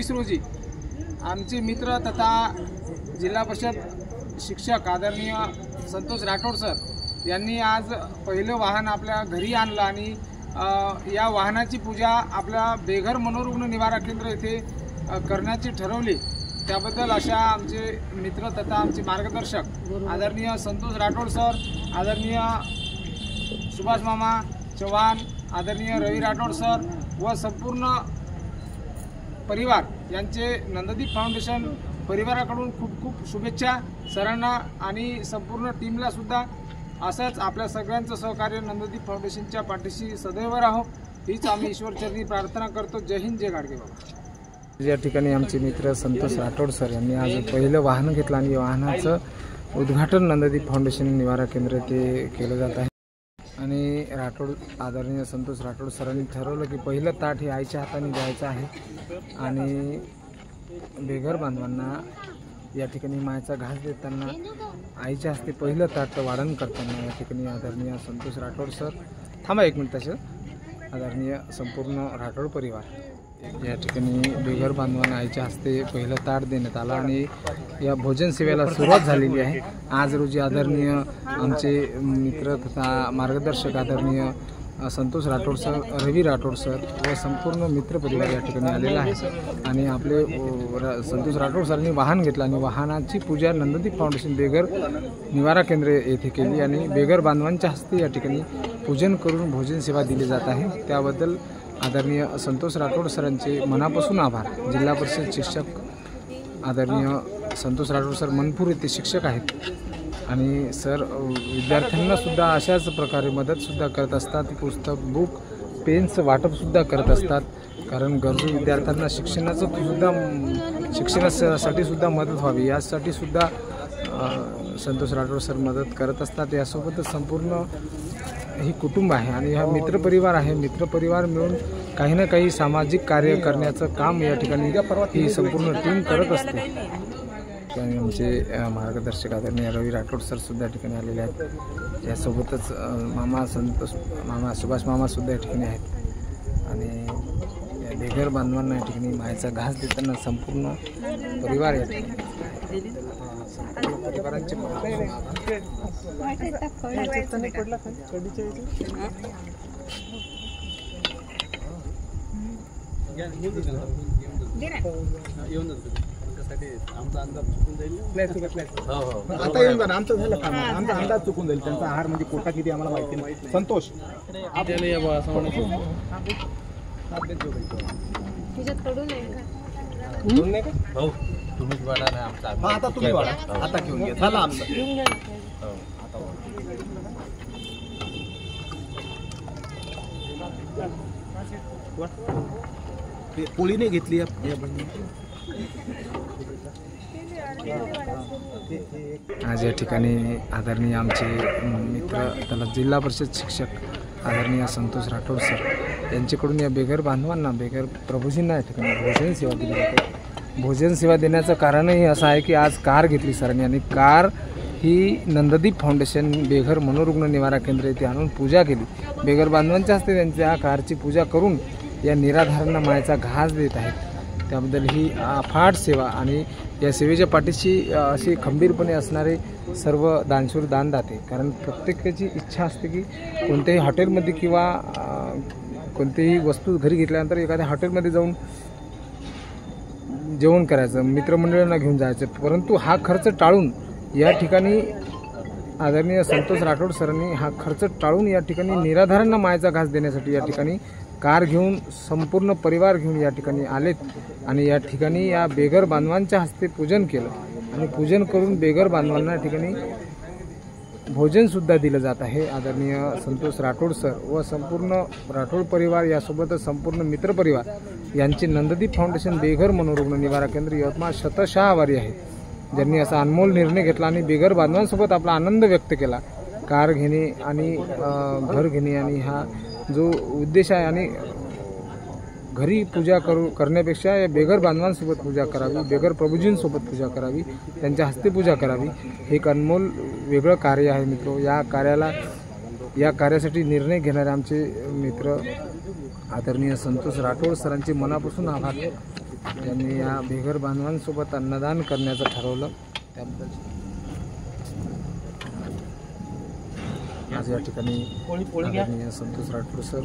20 रोजी आमचे मित्र तथा जिल्हा परिषद शिक्षक आदरणीय संतोष राठोड सर यांनी आज पहिलं वाहन आपल्या घरी आणलं आणि या वाहनाची पूजा आपल्या बेघर मनोरुग्ण निवारा केंद्र येथे करण्याची ठरवली। त्याबद्दल अशा आमचे मित्र तथा आमचे मार्गदर्शक आदरणीय संतोष राठोड सर, आदरणीय सुभाष मामा चव्हाण, आदरणीय रवी राठोड सर व संपूर्ण परिवार यांचे नंददीप फाउंडेशन परिवाराकडून खूप खूप शुभेच्छा सरांना आणि संपूर्ण टीमला सुद्धा। असंच आपल्या सगळ्यांचं सहकार्य नंददीप फाउंडेशनच्या पाठीशी सदैव राहो हीच आम्ही ईश्वरचरणी प्रार्थना करतो। जय हिंद, जय गाडगे बाबा। या ठिकाणी आमचे मित्र संतोष राठोड सर यांनी आज पहिलं वाहन घेतलं आणि वाहनाचं उद्घाटन नंददीप फाउंडेशन निवारा केंद्र येथे केलं जात आहे। आणि आदरणीय संतोष राठोड सरांनी ठरवलं की पहिलं ताट हे आईच्या हाताने द्यायचं आहे आणि बेघर बांधवांना या ठिकाणी मायेचा घास देताना आईच्या हस्ते पहिलं ताट वाढण करताना या ठिकाणी आदरणीय संतोष राठोड सर थांबा एक मिनिट तसं आदरणीय संपूर्ण राठोड परिवार या ठिकाणी बेघर बांधवांना आईच्या हस्ते पहिलं ताट देण्यात आलं आणि या भोजन सेवेला सुरुवात झालेली आहे। आज रोजी आदरणीय आमचे मित्र तथा मार्गदर्शक आदरणीय संतोष राठोड सर, रवी राठोड सर व संपूर्ण मित्रपरिवार या ठिकाणी आलेला आहे आणि आपले संतोष राठोड सरांनी वाहन घेतलं आणि वाहनाची पूजा नंददीप फाउंडेशन बेघर निवारा केंद्र येथे केली आणि बेघर बांधवांच्या हस्ते या ठिकाणी पूजन करून भोजन सेवा दिली जात आहे। त्याबद्दल आदरणीय संतोष राठोड सरांचे मनापासून आभार। जिल्हा परिषद शिक्षक आदरणीय संतोष राठोड सर मनपूर येथे शिक्षक आहेत आणि सर विद्यार्थ्यांना सुद्धा अशाच प्रकारे मदतसुद्धा करत असतात। पुस्तक, बुक, पेन्स वाटपसुद्धा करत असतात कारण गरजू विद्यार्थ्यांना शिक्षणासाठी सुद्धा मदत व्हावी यासाठी सुद्धा संतोष राठोड सर मदत करत असतात। यासोबतच संपूर्ण ही कुटुंब आहे आणि हा मित्रपरिवार आहे। मित्रपरिवार मिळून काही ना काही सामाजिक कार्य करण्याचं काम या ठिकाणी ही संपूर्ण टीम करत असते। आणि आमचे मार्गदर्शक आदरणीय रवी राठोड सर सुद्धा या ठिकाणी आलेले आहेत। यासोबतच मामा सुभाष मामा सुद्धा या ठिकाणी आहेत आणि या बेघर बांधवांना या ठिकाणी मायेचा घास देताना संपूर्ण परिवार या ठिकाणी परिवारांचे आता येऊन जा आमचं झालं काम, आमचा अंदाज चुकून जाईल त्यांचा आहार म्हणजे कोटा किती आम्हाला माहिती नाही। संतोष आता तुम्ही वाढा, आता घेऊन घ्या झालं आमचं। पोळीने घेतली आज या ठिकाणी आदरणीय आमचे मित्र त्याला जिल्हा परिषद शिक्षक आदरणीय संतोष राठोड सर यांच्याकडून या बेघर बांधवांना बेघर प्रभूजींना या ठिकाणी भोजन सेवा दिली जाते। भोजन सेवा देण्याचं कारणही असं आहे की आज कार घेतली सरांनी आणि कार ही नंददीप फाउंडेशन बेघर मनोरुग्ण निवारा केंद्र येथे आणून पूजा केली। बेघर बांधवांच्या हस्ते त्यांच्या कारची पूजा करून या निराधारांना मायेचा घास देत आहेत। त्याबद्दल ही अफाट सेवा आणि या सेवेच्या पाठीशी अशी खंबीरपणे असणारे सर्व दानशूर दानदाते, कारण प्रत्येकाची इच्छा असते की कोणत्याही हॉटेलमध्ये किंवा कोणतीही वस्तू घरी घेतल्यानंतर एखाद्या हॉटेलमध्ये जाऊन जेवण करायचं, मित्रमंडळांना घेऊन जायचं, परंतु हा खर्च टाळून या ठिकाणी आदरणीय संतोष राठोड सरांनी हा खर्च टाळून या ठिकाणी निराधारांना मायेचा घास देण्यासाठी या ठिकाणी कार घेऊन संपूर्ण परिवार घेऊन या ठिकाणी आलेत आणि या ठिकाणी या बेघर बांधवांच्या हस्ते पूजन केलं आणि पूजन करून बेघर बांधवांना या ठिकाणी भोजनसुद्धा दिलं जात आहे। आदरणीय संतोष राठोड सर व संपूर्ण राठोड परिवार यासोबतच संपूर्ण मित्रपरिवार यांचे नंददीप फाउंडेशन बेघर मनोरुग्ण निवारा केंद्र यवतमाळ शतशः आभारी आहे, ज्यांनी असा अनमोल निर्णय घेतला आणि बेघर बांधवांसोबत आपला आनंद व्यक्त केला। कार घेणे आणि घर घेणे आणि हा जो उद्देश आहे आणि घरी पूजा करण्यापेक्षा या बेघर बांधवांसोबत पूजा करावी, बेघर प्रभूजींसोबत पूजा करावी, त्यांच्या हस्ते पूजा करावी, हे एक अनमोल वेगळं कार्य आहे मित्र। या कार्यासाठी निर्णय घेणारे आमचे मित्र आदरणीय संतोष राठोड सरांचे मनापासून आभार। यांनी या बेघर बांधवांसोबत अन्नदान करण्याचं ठरवलं. त्याबद्दल आज या ठिकाणी आदरणीय संतोष राठोड सर,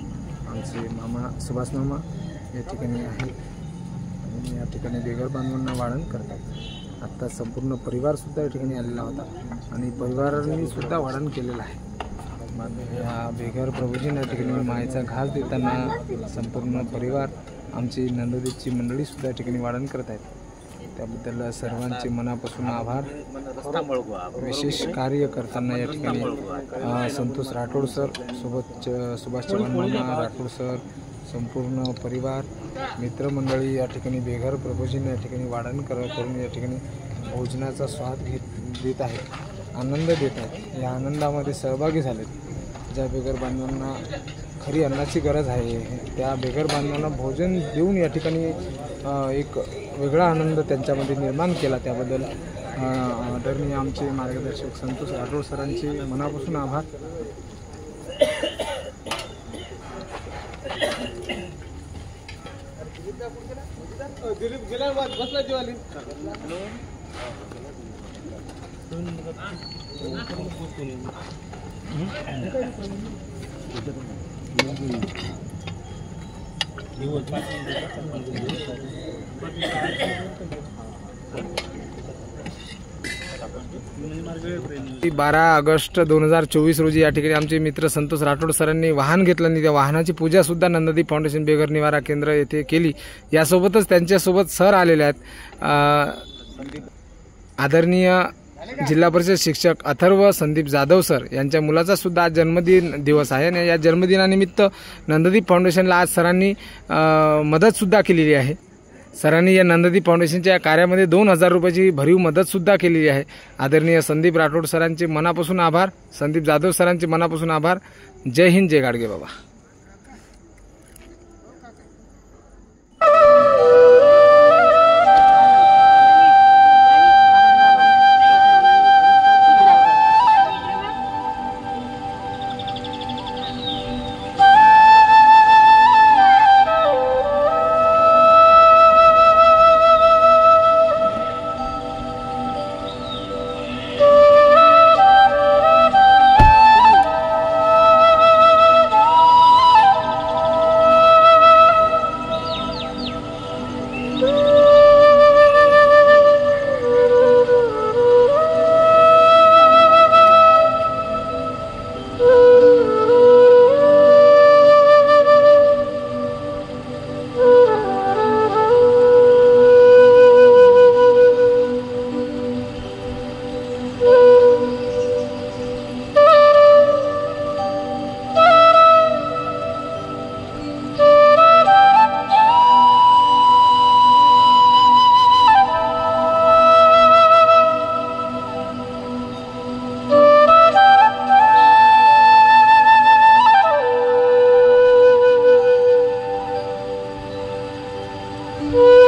आमचे मामा सुभाष मामा या ठिकाणी आहे आणि या ठिकाणी बेघर बांधवांना वाढण करतात. आत्ता संपूर्ण परिवारसुद्धा या ठिकाणी आलेला होता आणि परिवारांनी सुद्धा वाढण केलेलं आहे. या बेघर प्रभूजींना या ठिकाणी मायेचा घास देताना संपूर्ण परिवार, आमची नंदोदीची मंडळीसुद्धा या ठिकाणी वाढण करत आहेत. त्याबद्दल सर्वांचे मनापासून आभार. विशेष कार्य करताना या ठिकाणी संतोष राठोड सर सोबत सुभाष मामा राठोड सर, संपूर्ण परिवार, मित्रमंडळी या ठिकाणी बेघर प्रभूजींना या ठिकाणी वाढण करून या ठिकाणी भोजनाचा स्वाद देत आहेत, आनंद देत आहेत. या आनंदामध्ये सहभागी झालेत. ज्या बेघर बांधवांना खरी अन्नाची गरज आहे त्या बेघर बांधवांना भोजन देऊन या ठिकाणी एक वेगळा आनंद त्यांच्यामध्ये निर्माण केला. त्याबद्दल आदरणीय आमचे मार्गदर्शक संतोष राठोड सरांचे मनापासून आभार. ती 12 ऑगस्ट 2024 रोजी या ठिकाणी आमचे मित्र संतोष राठोड सरांनी वाहन घेतलं आणि त्या वाहनाची पूजा सुद्धा नंददीप फाउंडेशन बेघर निवारा केंद्र येथे केली. यासोबतच त्यांच्यासोबत सर आलेले आहेत. आदरणीय जिल्हा परिषद शिक्षक अथर्व संदीप जाधव सर यांच्या मुलाचा सुद्धा आज जन्मदिन दिवस आहे आणि या जन्मदिनानिमित्त नंददीप फाउंडेशनला आज सरांनी मदतसुद्धा केलेली आहे. सरांनी या नंददीप फाउंडेशनच्या या कार्यामध्ये 2000 रुपयाची भरीव मदतसुद्धा केलेली आहे. आदरणीय संदीप राठोड सरांचे मनापासून आभार. संदीप जाधव सरांचे मनापासून आभार. जय हिंद, जय गाडगे बाबा. Woo!